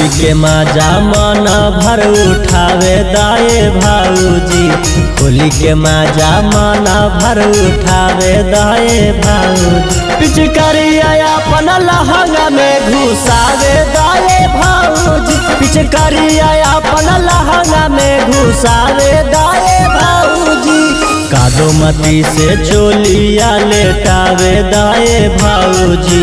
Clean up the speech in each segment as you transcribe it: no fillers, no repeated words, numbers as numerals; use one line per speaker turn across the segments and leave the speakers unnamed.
होली के मजा मन भर उठावे दाए भाऊजी, होली के मजा मन भर उठावे दाए भाऊजी। पिचकारिया अपन लहंगा में घुसावे दाए भाऊजी, पिचकारिया अपन लहंगा में घुसावे दाए भाऊजी। कादो मती से चोलिया लेटावे दाए भाऊजी,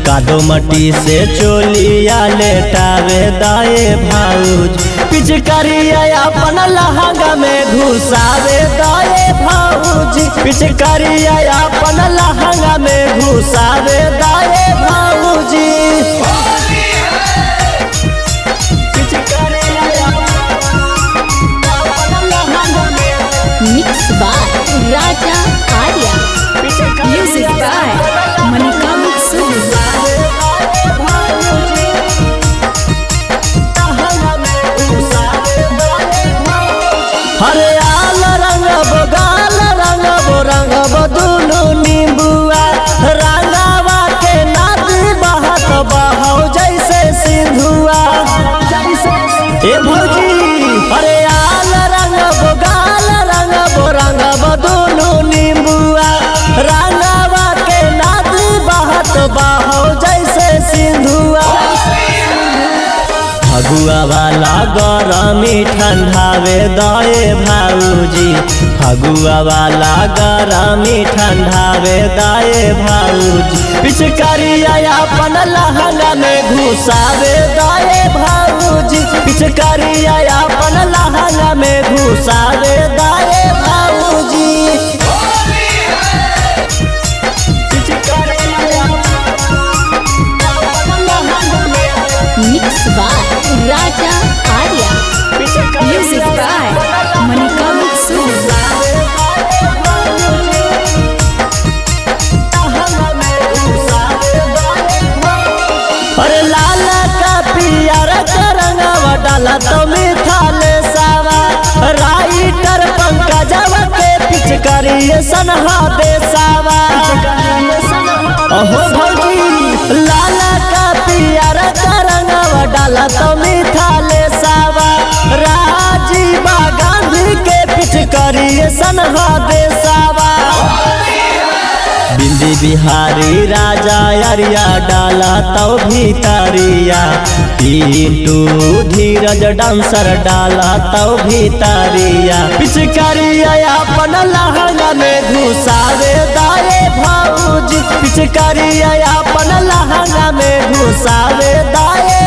कादो मटी से चोलिया लेटावे दाए भाऊजी। पिचकारिया अपन लहंगा में घुसावे दाए भाऊजी, पिचकारिया अपन लहंगा में घुसावे दाए भाऊजी।
Mix by Raja Arya, music by Manikant Sur.
हरे आल रंगब गाल रंगब रंगब दुनु नींबुआ, रंगावा के नादी बहत बहौ जैसे सिंधुआ। ए भौजी हरे आल रंगब गाल रंगब रंगब दुनु नींबुआ, रंगावा के नादी बहत बहौ जैसे सिंधुआ। फगुआ वाला गरमी ठंडावे दाए भाऊजी, फगुआ वाला गरमी ठंडावे दाए भाऊजी। पिचकारिया अपन लहंगा में घुसावे दाए भाऊजी, पिचकारिया अपन लहंगा में घुसावे दाए भाऊजी।
Mix by Raja Arya, music by Manikant Sur.
अरे लाल का पियर का रंगवा डाला तो मिथाले सावा, राइटर पंकजवा के पिचकारिया सनहा दे सावा। ओहो भौजी लाल का पियर का रंगवा डाला तो मिथाले सावा, राजीव गांधी के पिचकारिया सनहा दे सावा। बिंदी बिहारी राजा अरिया डाला तो भीतरिया, पिंटू धीरज डांसर डाला तो भीतरिया। पिचकारिया अपन लहंगा में घुसावे दाए भाऊजी, पिचकारिया अपन लहंगा में घुसावे दाए।